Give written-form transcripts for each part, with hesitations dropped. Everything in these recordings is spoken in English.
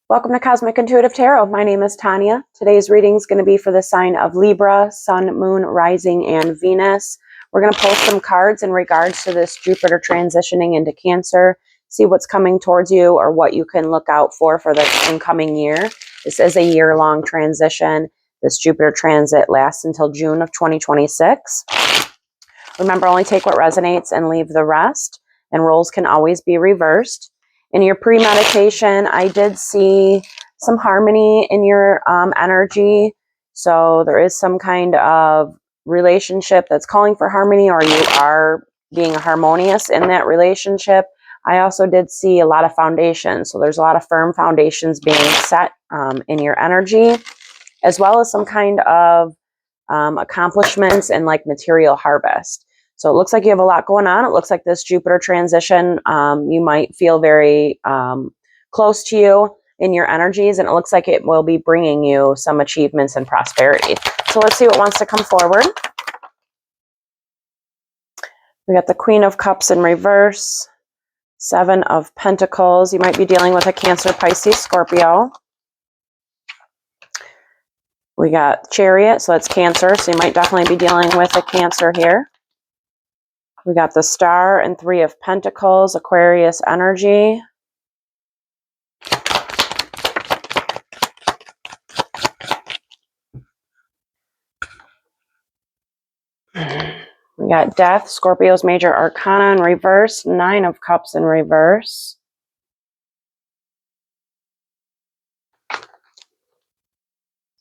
Welcome to Cosmic Intuitive Tarot. My name is Tanya. Today's reading is going to be for the sign of Libra, Sun, Moon, Rising, and Venus. We're going to pull some cards in regards to this Jupiter transitioning into Cancer, see what's coming towards you or what you can look out for the incoming year. This is a year-long transition. This Jupiter transit lasts until June of 2026. Remember, only take what resonates and leave the rest, and roles can always be reversed. In your pre-meditation, I did see some harmony in your energy. So there is some kind of relationship that's calling for harmony, or you are being harmonious in that relationship. I also did see a lot of foundations. So there's a lot of firm foundations being set in your energy, as well as some kind of accomplishments and like material harvest. So it looks like you have a lot going on. It looks like this Jupiter transition, you might feel very close to you in your energies, and it looks like it will be bringing you some achievements and prosperity. So let's see what wants to come forward. We got the Queen of Cups in reverse, Seven of Pentacles. You might be dealing with a Cancer, Pisces, Scorpio. We got Chariot, so that's Cancer, so you might definitely be dealing with a Cancer here. We got the Star and Three of Pentacles, Aquarius energy. We got Death, Scorpio's major arcana in reverse, Nine of Cups in reverse.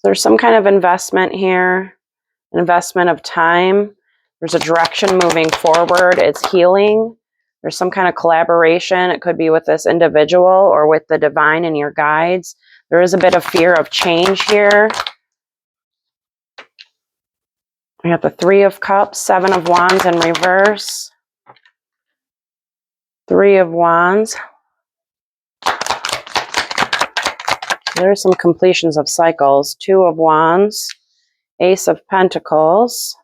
There's some kind of investment here, an investment of time. There's a direction moving forward. It's healing. There's some kind of collaboration. It could be with this individual or with the divine and your guides. There is a bit of fear of change here. We have the Three of Cups, Seven of Wands in reverse. Three of Wands. There's some completions of cycles. Two of Wands. Ace of Pentacles.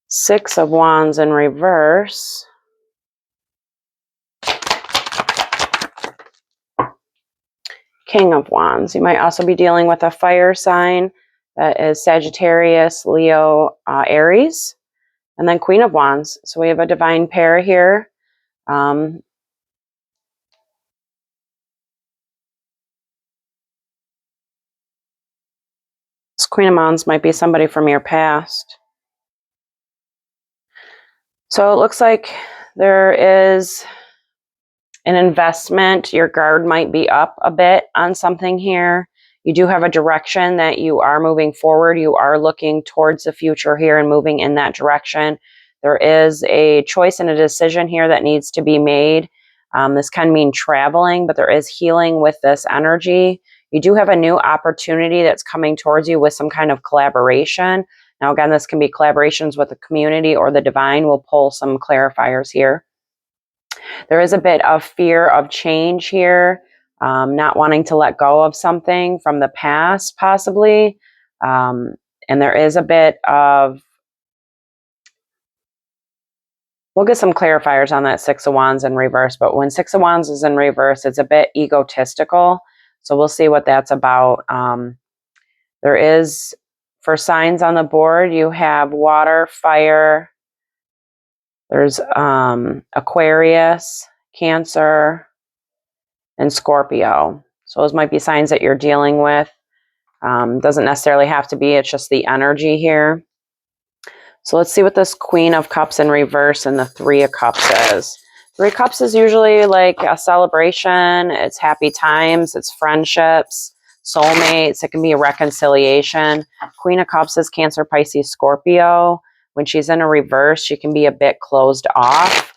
Six of Wands in reverse. King of Wands. You might also be dealing with a fire sign that is Sagittarius, Leo, Aries. And then Queen of Wands. So we have a divine pair here. This Queen of Wands might be somebody from your past. So it looks like there is an investment. Your guard might be up a bit on something here. You do have a direction that you are moving forward. You are looking towards the future here and moving in that direction. There is a choice and a decision here that needs to be made. This can mean traveling, but there is healing with this energy. You do have a new opportunity that's coming towards you with some kind of collaboration. Now, again, this can be collaborations with the community or the divine. We'll pull some clarifiers here. There is a bit of fear of change here, not wanting to let go of something from the past, possibly. And there is a bit of, we'll get some clarifiers on that Six of Wands in reverse, but when Six of Wands is in reverse, it's a bit egotistical. So we'll see what that's about. There is, for signs on the board, you have water, fire. There's Aquarius, Cancer, and Scorpio. So those might be signs that you're dealing with. Doesn't necessarily have to be. It's just the energy here. So let's see what this Queen of Cups in reverse and the Three of Cups is. Three of Cups is usually like a celebration. It's happy times. It's friendships, soulmates. It can be a reconciliation. Queen of Cups is Cancer, Pisces, Scorpio. When she's in a reverse, she can be a bit closed off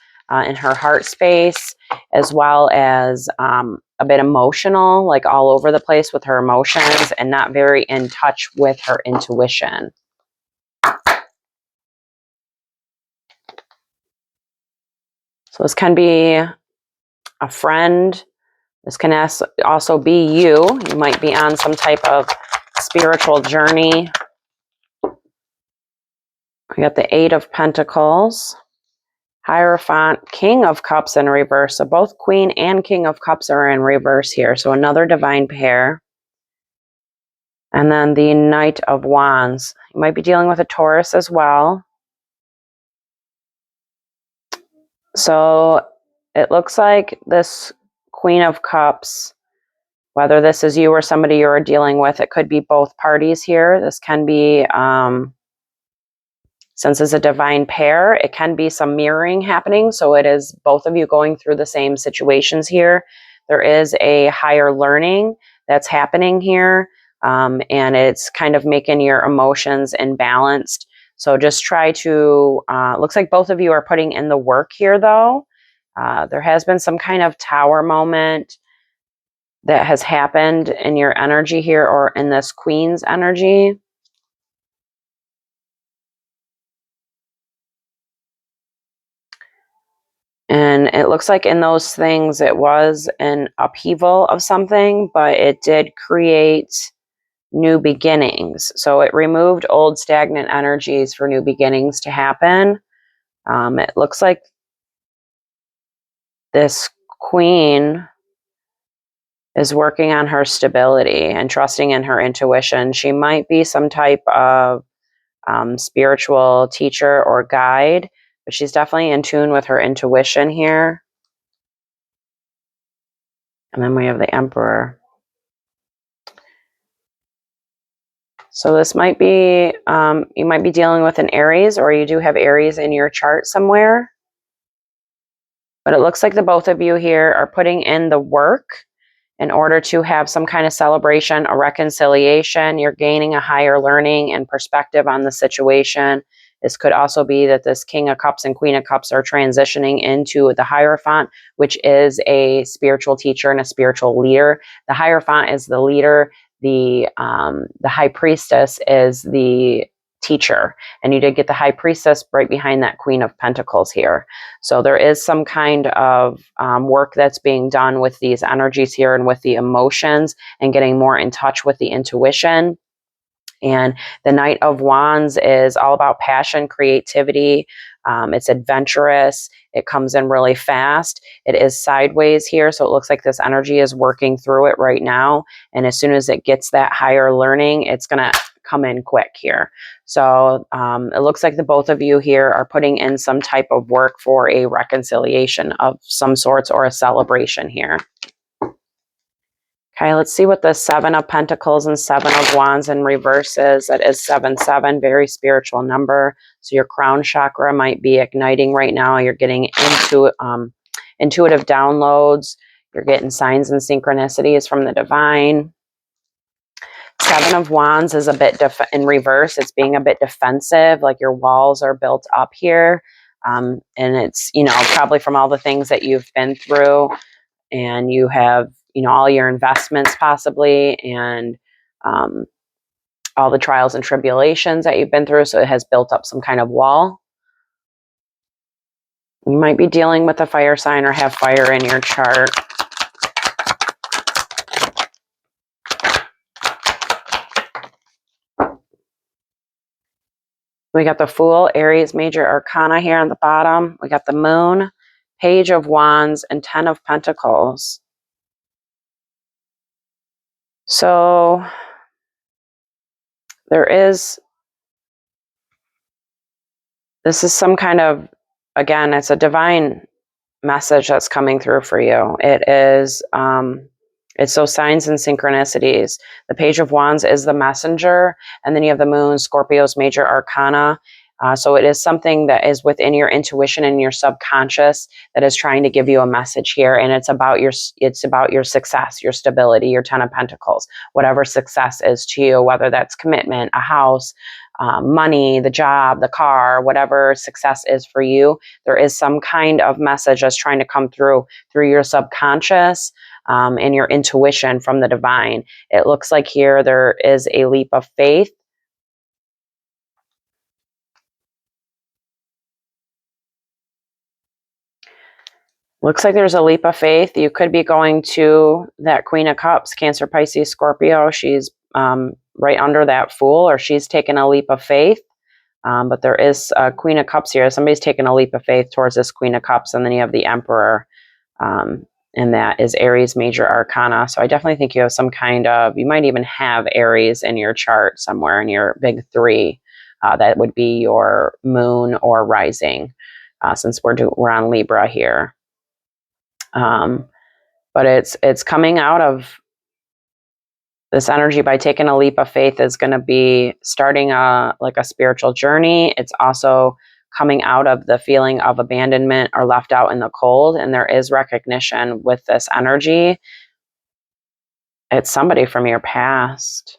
in her heart space, as well as a bit emotional, like all over the place with her emotions and not very in touch with her intuition. So this can be a friend. This can also be you. You might be on some type of spiritual journey. We got the Eight of Pentacles, Hierophant, King of Cups in reverse. So both Queen and King of Cups are in reverse here. So another divine pair. And then the Knight of Wands. You might be dealing with a Taurus as well. So it looks like this Queen of Cups, whether this is you or somebody you're dealing with, it could be both parties here. This can be, since it's a divine pair, it can be some mirroring happening. So it is both of you going through the same situations here. There is a higher learning that's happening here, and it's kind of making your emotions imbalanced. So just try to, looks like both of you are putting in the work here though. There has been some kind of tower moment that has happened in your energy here, or in this Queen's energy. And it looks like in those things, it was an upheaval of something, but it did create new beginnings. So it removed old stagnant energies for new beginnings to happen. It looks like this Queen is working on her stability and trusting in her intuition. She might be some type of spiritual teacher or guide, but she's definitely in tune with her intuition here. And then we have the Emperor. So this might be, you might be dealing with an Aries, or you do have Aries in your chart somewhere. But it looks like the both of you here are putting in the work in order to have some kind of celebration, a reconciliation. You're gaining a higher learning and perspective on the situation. This could also be that this King of Cups and Queen of Cups are transitioning into the Hierophant, which is a spiritual teacher and a spiritual leader. The Hierophant is the leader. The High Priestess is the teacher, and you did get the High Priestess right behind that Queen of Pentacles here. So there is some kind of work that's being done with these energies here and with the emotions, and getting more in touch with the intuition. And the Knight of Wands is all about passion, creativity. It's adventurous. It comes in really fast. It is sideways here, so it looks like this energy is working through it right now. And as soon as it gets that higher learning, it's going to come in quick here. So it looks like the both of you here are putting in some type of work for a reconciliation of some sorts, or a celebration here. Okay, let's see what the Seven of Pentacles and Seven of Wands in reverse is. That is 7-7, very spiritual number. So your crown chakra might be igniting right now. You're getting into intuitive downloads. You're getting signs and synchronicities from the divine. Seven of Wands is a bit in reverse. It's being a bit defensive, like your walls are built up here. And it's, you know, probably from all the things that you've been through, and you have, you know, all your investments possibly, and all the trials and tribulations that you've been through. So it has built up some kind of wall. You might be dealing with a fire sign or have fire in your chart. We got the Fool, Aries major arcana here on the bottom. We got the Moon, Page of Wands, and 10 of Pentacles. So this is some kind of, again, it's a divine message that's coming through for you. It is, it's those signs and synchronicities. The Page of Wands is the messenger, and then you have the Moon, Scorpio's major arcana. So it is something that is within your intuition and your subconscious that is trying to give you a message here. And it's about your success, your stability, your 10 of Pentacles, whatever success is to you, whether that's commitment, a house, money, the job, the car, whatever success is for you. There is some kind of message that's trying to come through your subconscious and your intuition from the divine. It looks like here there is a leap of faith. Looks like there's a leap of faith. You could be going to that Queen of Cups, Cancer, Pisces, Scorpio. She's right under that Fool, or she's taken a leap of faith. But there is a Queen of Cups here. Somebody's taking a leap of faith towards this Queen of Cups, and then you have the Emperor, and that is Aries major arcana. So I definitely think you have some kind of, you might even have Aries in your chart somewhere in your big three. That would be your moon or rising, since we're on Libra here. But it's coming out of this energy by taking a leap of faith is going to be starting like a spiritual journey. It's also coming out of the feeling of abandonment or left out in the cold. And there is recognition with this energy. It's somebody from your past.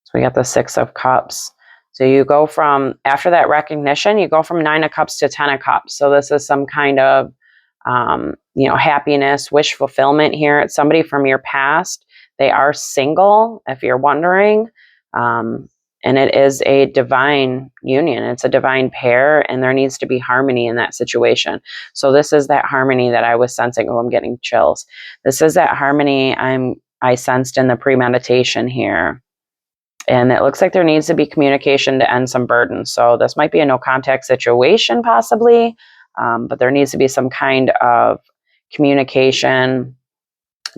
So we got the 6 of Cups. So you go from, after that recognition, you go from 9 of Cups to 10 of Cups. So this is some kind of, happiness, wish fulfillment here. It's somebody from your past. They are single, if you're wondering. And it is a divine union. It's a divine pair, and there needs to be harmony in that situation. So this is that harmony that I was sensing. Oh, I'm getting chills. This is that harmony I sensed in the premeditation here. And it looks like there needs to be communication to end some burdens. So this might be a no contact situation possibly, but there needs to be some kind of communication,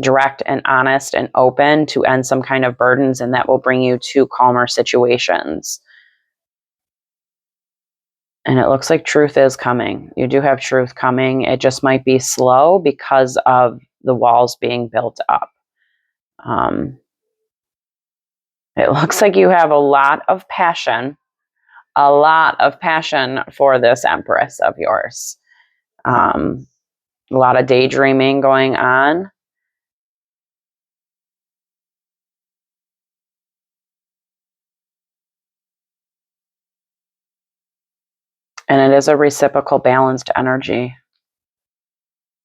direct and honest and open, to end some kind of burdens, and that will bring you to calmer situations. And it looks like truth is coming. You do have truth coming. It just might be slow because of the walls being built up. It looks like you have a lot of passion for this Empress of yours. A lot of daydreaming going on. And it is a reciprocal balanced energy.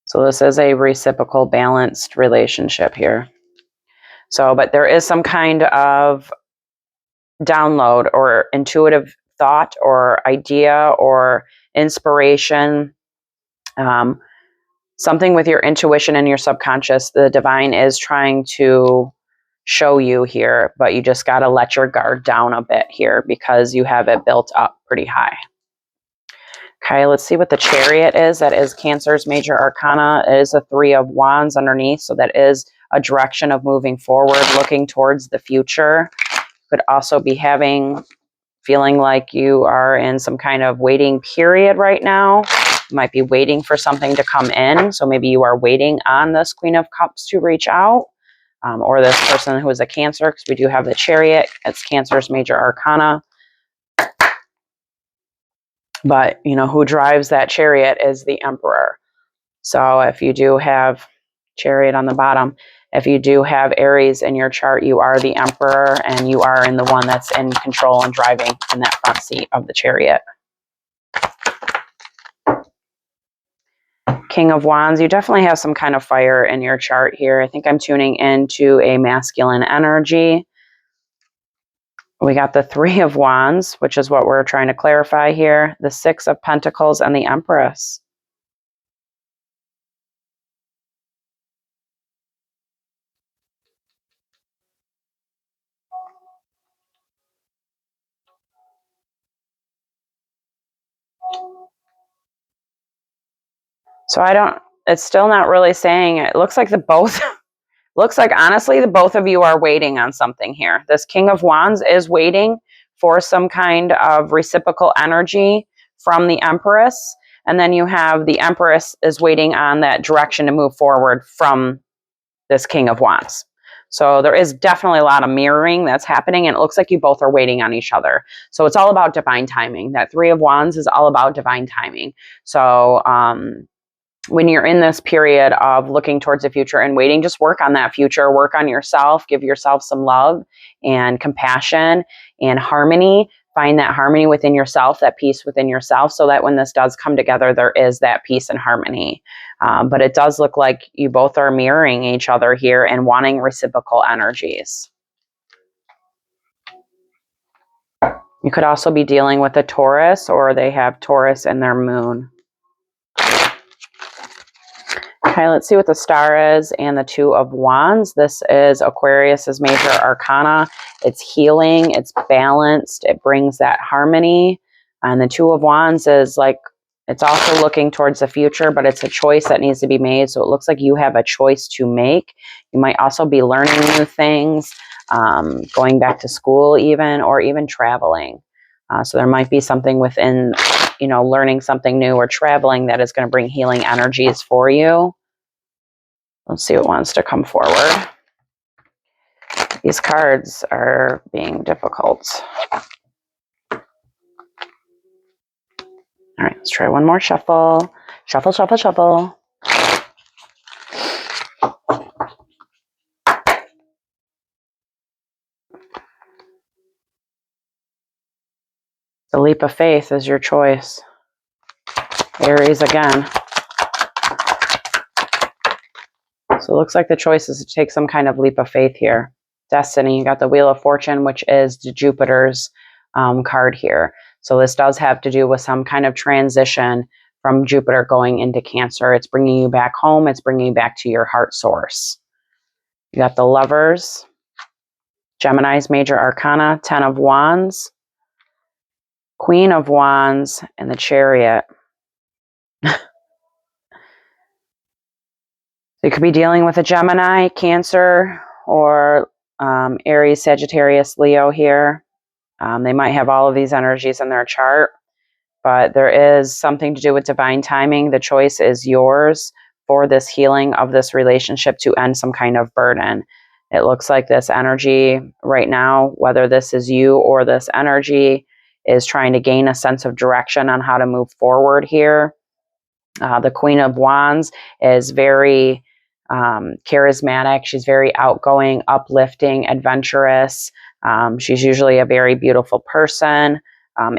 So this is a reciprocal balanced relationship here. So, but there is some kind of download or intuitive thought or idea or inspiration, something with your intuition and your subconscious. The divine is trying to show you here, but you just got to let your guard down a bit here because you have it built up pretty high. Okay, let's see what the Chariot is. That is Cancer's major arcana. It is a 3 of Wands underneath, so that is a direction of moving forward, looking towards the future. Could also be feeling like you are in some kind of waiting period right now. You might be waiting for something to come in, so maybe you are waiting on this Queen of Cups to reach out. Or this person who is a Cancer, because we do have the Chariot. It's Cancer's major arcana. But, who drives that Chariot is the Emperor. So if you do have Chariot on the bottom, if you do have Aries in your chart, you are the Emperor, and you are in the one that's in control and driving in that front seat of the Chariot. King of Wands, you definitely have some kind of fire in your chart here. I think I'm tuning into a masculine energy. We got the 3 of Wands, which is what we're trying to clarify here. The 6 of Pentacles and the Empress. So it's still not really saying, it looks like honestly, the both of you are waiting on something here. This King of Wands is waiting for some kind of reciprocal energy from the Empress. And then you have the Empress is waiting on that direction to move forward from this King of Wands. So there is definitely a lot of mirroring that's happening, and it looks like you both are waiting on each other. So it's all about divine timing. That 3 of Wands is all about divine timing. So, when you're in this period of looking towards the future and waiting, just work on that future, work on yourself, give yourself some love and compassion and harmony. Find that harmony within yourself, that peace within yourself, so that when this does come together, there is that peace and harmony. But it does look like you both are mirroring each other here and wanting reciprocal energies. You could also be dealing with a Taurus, or they have Taurus in their moon. Okay, let's see what the star is and the Two of Wands. This is Aquarius's major arcana. It's healing, it's balanced, it brings that harmony. And the Two of Wands is like, it's also looking towards the future, but it's a choice that needs to be made. So it looks like you have a choice to make. You might also be learning new things, going back to school even, or even traveling. So there might be something within, you know, learning something new or traveling that is going to bring healing energies for you. Let's see what wants to come forward. These cards are being difficult. All right, let's try one more shuffle. Shuffle, shuffle, shuffle. The leap of faith is your choice. Aries again. So it looks like the choice is to take some kind of leap of faith here. Destiny, you got the Wheel of Fortune, which is Jupiter's card here. So this does have to do with some kind of transition from Jupiter going into Cancer. It's bringing you back home. It's bringing you back to your heart source. You got the Lovers, Gemini's major arcana, 10 of Wands, Queen of Wands, and the Chariot. You could be dealing with a Gemini, Cancer, or Aries, Sagittarius, Leo here. They might have all of these energies in their chart, but there is something to do with divine timing. The choice is yours for this healing of this relationship to end some kind of burden. It looks like this energy right now, whether this is you or this energy, is trying to gain a sense of direction on how to move forward here. The Queen of Wands is very charismatic. She's very outgoing, uplifting, adventurous. She's usually a very beautiful person,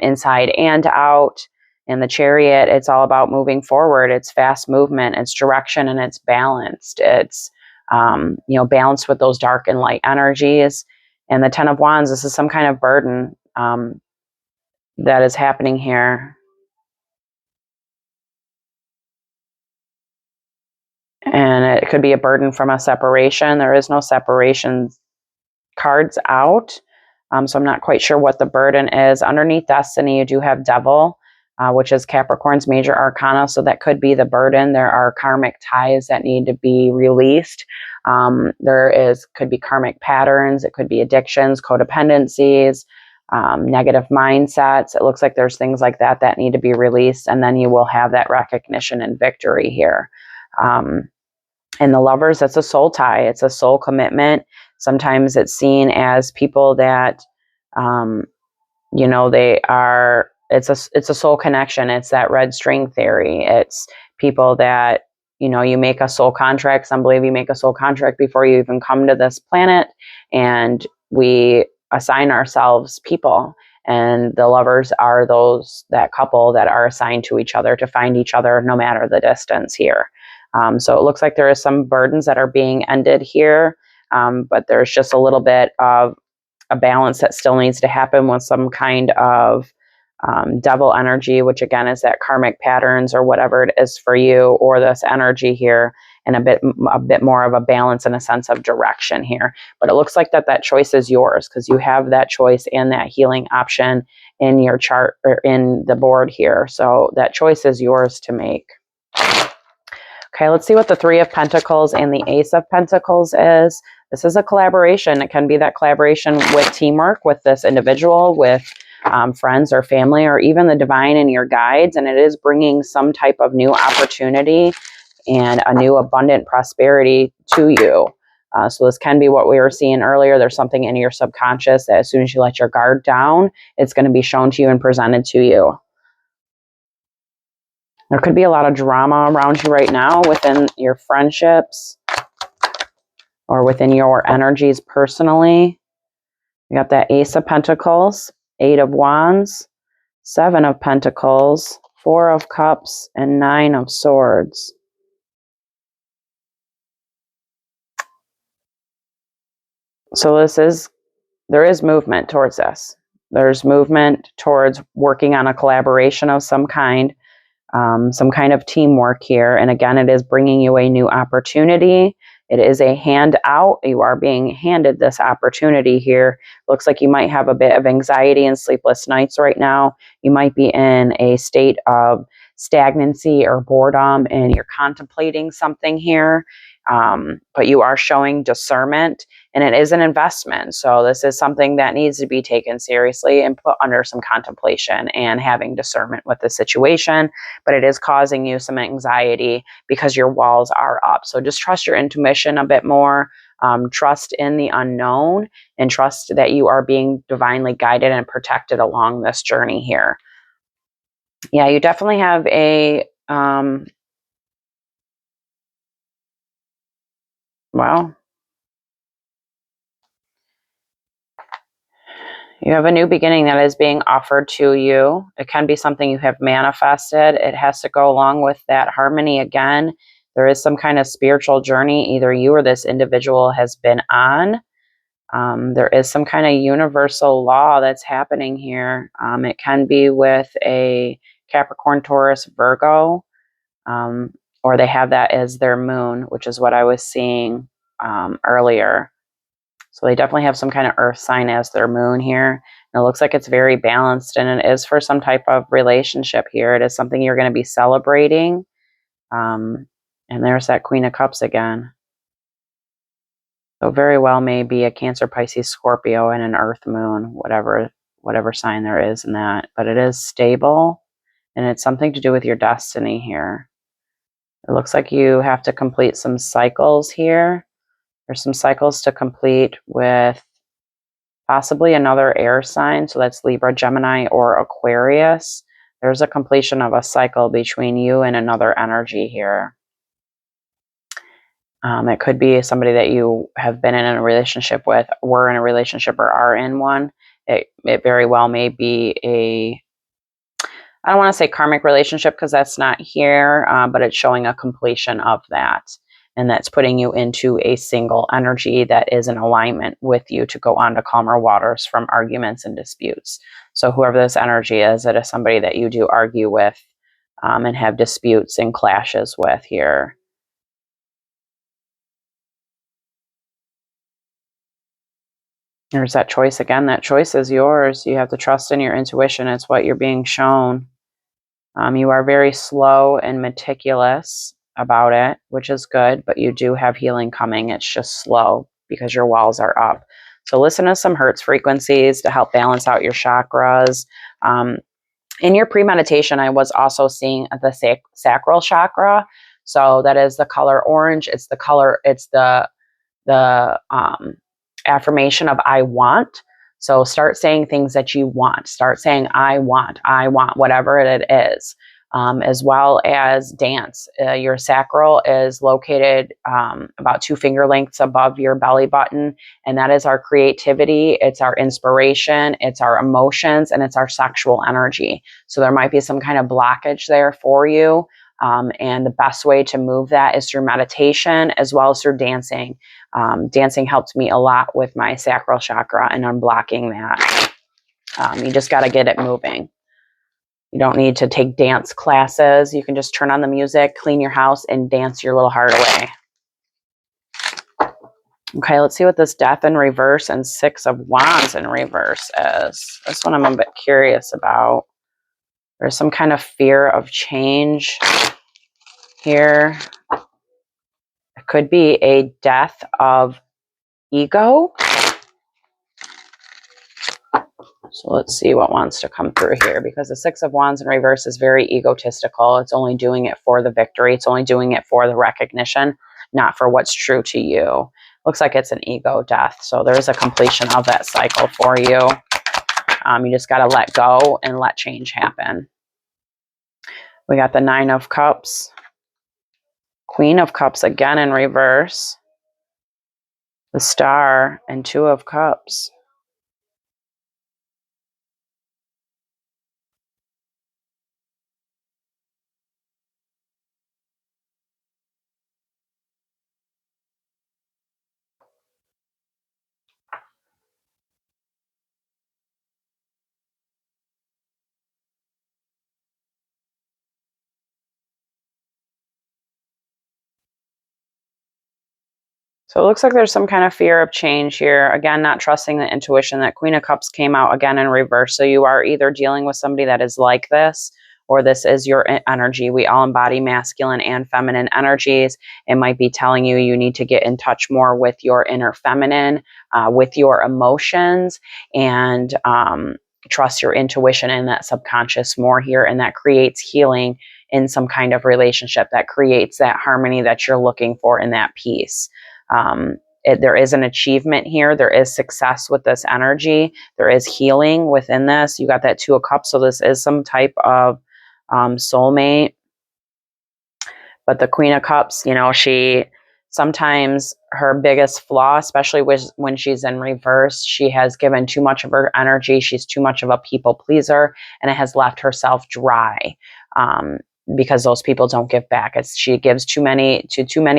inside and out. In the Chariot, it's all about moving forward. It's fast movement, it's direction, and it's balanced. It's balanced with those dark and light energies. And the 10 of Wands, this is some kind of burden that is happening here. And it could be a burden from a separation. There is no separation cards out. So I'm not quite sure what the burden is. Underneath Destiny, you do have Devil, which is Capricorn's major arcana. So that could be the burden. There are karmic ties that need to be released. Could be karmic patterns. It could be addictions, codependencies, negative mindsets. It looks like there's things like that that need to be released. And then you will have that recognition and victory here. And the Lovers, that's a soul tie. It's a soul commitment. Sometimes it's seen as people that, it's a soul connection. It's that red string theory. It's people that, you make a soul contract. Some believe you make a soul contract before you even come to this planet. And we assign ourselves people. And the Lovers are that couple that are assigned to each other to find each other no matter the distance here. So it looks like there is some burdens that are being ended here, but there's just a little bit of a balance that still needs to happen with some kind of devil energy, which again is that karmic patterns or whatever it is for you, or this energy here, and a bit more of a balance and a sense of direction here. But it looks like that choice is yours because you have that choice and that healing option in your chart or in the board here. So that choice is yours to make. Okay, let's see what the Three of Pentacles and the Ace of Pentacles is. This is a collaboration. It can be that collaboration with teamwork, with this individual, with friends or family, or even the divine and your guides. And it is bringing some type of new opportunity and a new abundant prosperity to you. So this can be what we were seeing earlier. There's something in your subconscious that as soon as you let your guard down, it's going to be shown to you and presented to you. There could be a lot of drama around you right now within your friendships or within your energies personally. You got that Ace of Pentacles, 8 of Wands, 7 of Pentacles, 4 of Cups, and 9 of Swords. So there is movement towards this. There's movement towards working on a collaboration of some kind. some kind of teamwork here. And again, it is bringing you a new opportunity. It is a handout. You are being handed this opportunity here. Looks like you might have a bit of anxiety and sleepless nights right now. You might be in a state of stagnancy or boredom and you're contemplating something here. But you are showing discernment and it is an investment. So this is something that needs to be taken seriously and put under some contemplation and having discernment with the situation. But it is causing you some anxiety because your walls are up. So just trust your intuition a bit more. Trust in the unknown and trust that you are being divinely guided and protected along this journey here. Yeah, you definitely have a, well, you have a new beginning that is being offered to you. It can be something you have manifested. It has to go along with that harmony again. There is some kind of spiritual journey either you or this individual has been on. There is some kind of universal law that's happening here. It can be with a Capricorn, Taurus, Virgo, or they have that as their moon, which is what I was seeing earlier. So they definitely have some kind of earth sign as their moon here. And it looks like it's very balanced and it is for some type of relationship here. It is something you're going to be celebrating. And there's that Queen of Cups again. So very well may be a Cancer, Pisces, Scorpio, and an Earth Moon, whatever sign there is in that. But it is stable, and it's something to do with your destiny here. It looks like you have to complete some cycles here. There's some cycles to complete with possibly another air sign. So that's Libra, Gemini, or Aquarius. There's a completion of a cycle between you and another energy here. It could be somebody that you have been in a relationship with, were in a relationship, or are in one. It very well may be a, I don't want to say karmic relationship because that's not here, but it's showing a completion of that. And that's putting you into a single energy that is in alignment with you to go on to calmer waters from arguments and disputes. So whoever this energy is, it is somebody that you do argue with and have disputes and clashes with here. There's that choice again. That choice is yours. You have to trust in your intuition. It's what you're being shown. You are very slow and meticulous about it, which is good, but you do have healing coming. It's just slow because your walls are up. So listen to some Hertz frequencies to help balance out your chakras. In your pre-meditation, I was also seeing the sacral chakra. So that is the color orange. It's the affirmation of I want. So start saying things that you want. Start saying I want, whatever it is. As well as dance. Your sacral is located about 2 finger lengths above your belly button, and that is our creativity, it's our inspiration, it's our emotions, and it's our sexual energy. So there might be some kind of blockage there for you, and the best way to move that is through meditation as well as through dancing. Dancing helped me a lot with my sacral chakra and unblocking that. You just got to get it moving. You don't need to take dance classes. You can just turn on the music, clean your house, and dance your little heart away. Okay, let's see what this Death in reverse and 6 of Wands in reverse is. This one I'm a bit curious about. There's some kind of fear of change here. It could be a death of ego. So let's see what wants to come through here, because the 6 of Wands in reverse is very egotistical. It's only doing it for the victory. It's only doing it for the recognition, not for what's true to you. Looks like it's an ego death. So there's a completion of that cycle for you. You just got to let go and let change happen. We got the 9 of Cups, Queen of Cups again in reverse, the Star, and 2 of Cups. So it looks like there's some kind of fear of change here. Again, not trusting the intuition. That Queen of Cups came out again in reverse. So you are either dealing with somebody that is like this, or this is your energy. We all embody masculine and feminine energies. It might be telling you you need to get in touch more with your inner feminine, with your emotions, and trust your intuition and that subconscious more here. And that creates healing in some kind of relationship, that creates that harmony that you're looking for in that peace. There is an achievement here. There is success with this energy. There is healing within this. You got that Two of Cups. So this is some type of soulmate. But the Queen of Cups, you know, she sometimes her biggest flaw, especially when she's in reverse, she has given too much of her energy. She's too much of a people pleaser, and it has left herself dry. Because those people don't give back. She gives too many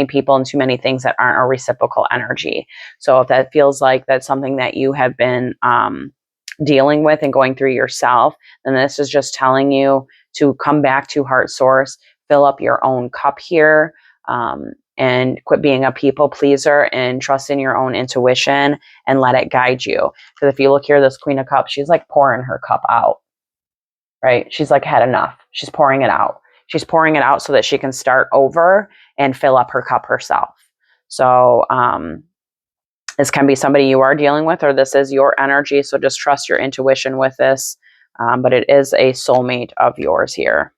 people and too many things that aren't a reciprocal energy. So if that feels like that's something that you have been dealing with and going through yourself, then this is just telling you to come back to heart source, fill up your own cup here, and quit being a people pleaser and trust in your own intuition and let it guide you. Because if you look here, this Queen of Cups, she's like pouring her cup out, right? She's like had enough. She's pouring it out. She's pouring it out so that she can start over and fill up her cup herself. So this can be somebody you are dealing with, or this is your energy. So just trust your intuition with this. But it is a soulmate of yours here.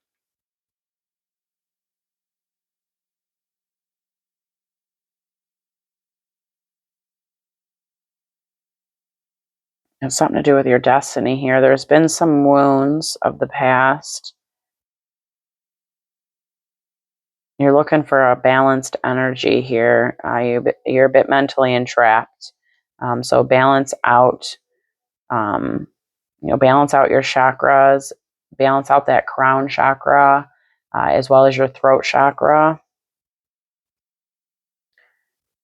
It's something to do with your destiny here. There's been some wounds of the past. You're looking for a balanced energy here. You're a bit mentally entrapped. So balance out, balance out your chakras, balance out that crown chakra, as well as your throat chakra.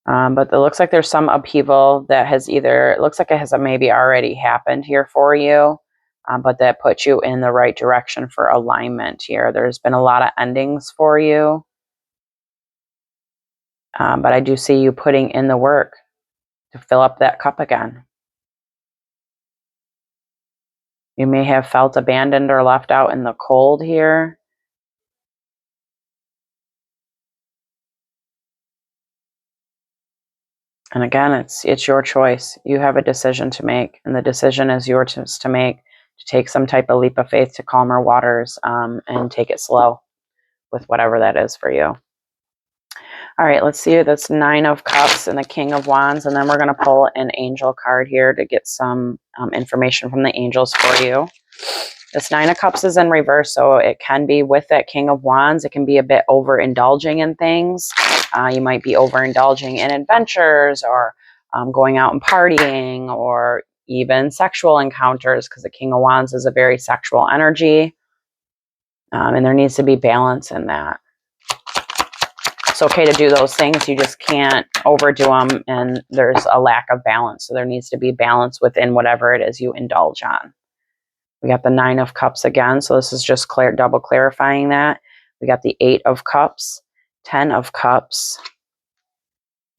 But it looks like there's some upheaval that has it looks like it has maybe already happened here for you, but that puts you in the right direction for alignment here. There's been a lot of endings for you. But I do see you putting in the work to fill up that cup again. You may have felt abandoned or left out in the cold here. And again, it's your choice. You have a decision to make, and the decision is yours to make, to take some type of leap of faith to calmer waters, and take it slow with whatever that is for you. All right, let's see. That's Nine of Cups and the King of Wands, and then we're going to pull an angel card here to get some information from the angels for you. This Nine of Cups is in reverse, so it can be with that King of Wands. It can be a bit overindulging in things. You might be overindulging in adventures, or going out and partying, or even sexual encounters, because the King of Wands is a very sexual energy, and there needs to be balance in that. It's okay to do those things. You just can't overdo them, and there's a lack of balance. So there needs to be balance within whatever it is you indulge on. We got the Nine of Cups again. So this is just double clarifying that. We got the Eight of Cups, 10 of Cups,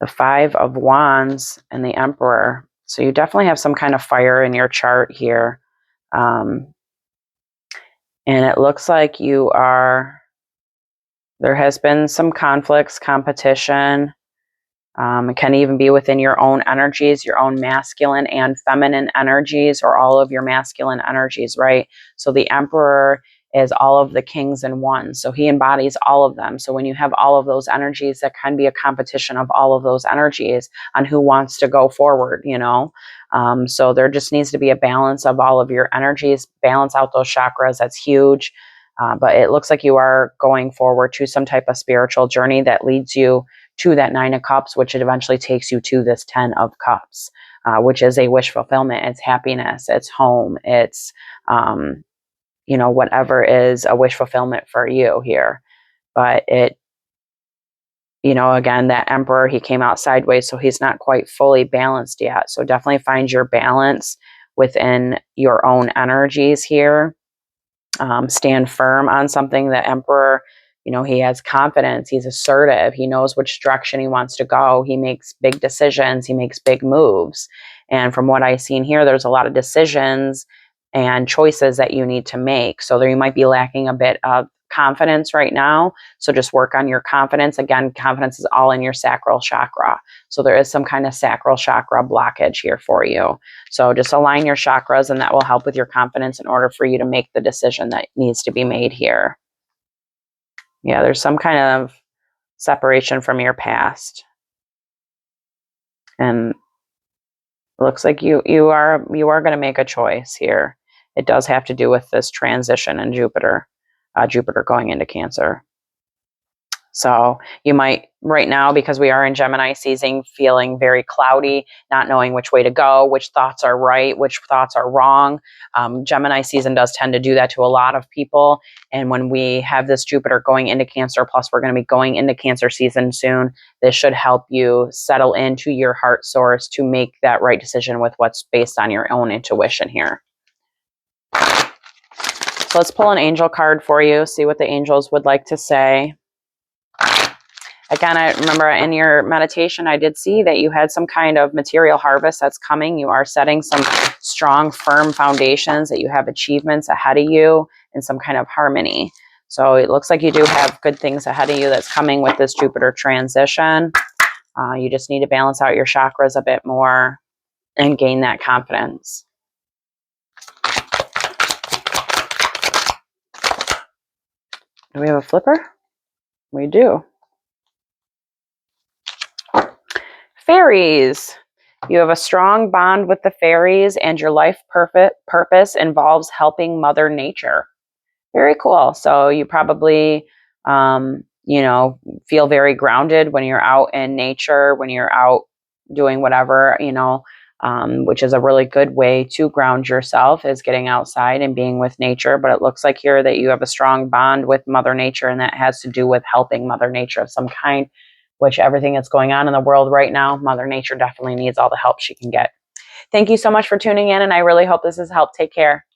the Five of Wands, and the Emperor. So you definitely have some kind of fire in your chart here. And it looks like there has been some conflicts, competition. It can even be within your own energies, your own masculine and feminine energies, or all of your masculine energies, right? So the Emperor is all of the kings in one. So he embodies all of them. So when you have all of those energies, that can be a competition of all of those energies on who wants to go forward, So there just needs to be a balance of all of your energies, balance out those chakras. That's huge. But it looks like you are going forward to some type of spiritual journey that leads you to that Nine of Cups, which it eventually takes you to this 10 of Cups, which is a wish fulfillment. It's happiness, it's home, it's, whatever is a wish fulfillment for you here. But again, that Emperor, he came out sideways, so he's not quite fully balanced yet. So definitely find your balance within your own energies here. Stand firm on something. The Emperor, You know, he has confidence. He's assertive. He knows which direction he wants to go. He makes big decisions. He makes big moves. And from what I've seen here, there's a lot of decisions and choices that you need to make. So there you might be lacking a bit of confidence right now. So just work on your confidence. Again, confidence is all in your sacral chakra. So there is some kind of sacral chakra blockage here for you. So just align your chakras, and that will help with your confidence in order for you to make the decision that needs to be made here. Yeah, there's some kind of separation from your past. And it looks like you are going to make a choice here. It does have to do with this transition in Jupiter, Jupiter going into Cancer. So you might, right now, because we are in Gemini season, feeling very cloudy, not knowing which way to go, which thoughts are right, which thoughts are wrong. Gemini season does tend to do that to a lot of people. And when we have this Jupiter going into Cancer, plus we're going to be going into Cancer season soon, this should help you settle into your heart source to make that right decision with what's based on your own intuition here. So let's pull an angel card for you, see what the angels would like to say. Again, I remember in your meditation, I did see that you had some kind of material harvest that's coming. You are setting some strong, firm foundations, that you have achievements ahead of you and some kind of harmony. So it looks like you do have good things ahead of you that's coming with this Jupiter transition. You just need to balance out your chakras a bit more and gain that confidence. Do we have a flipper? We do. Fairies. You have a strong bond with the fairies, and your life purpose involves helping Mother Nature. Very cool. So you probably, you know, feel very grounded when you're out in nature, when you're out doing whatever, you know, which is a really good way to ground yourself, is getting outside and being with nature. But it looks like here that you have a strong bond with Mother Nature, and that has to do with helping Mother Nature of some kind, which everything that's going on in the world right now, Mother Nature definitely needs all the help she can get. Thank you so much for tuning in, and I really hope this has helped. Take care.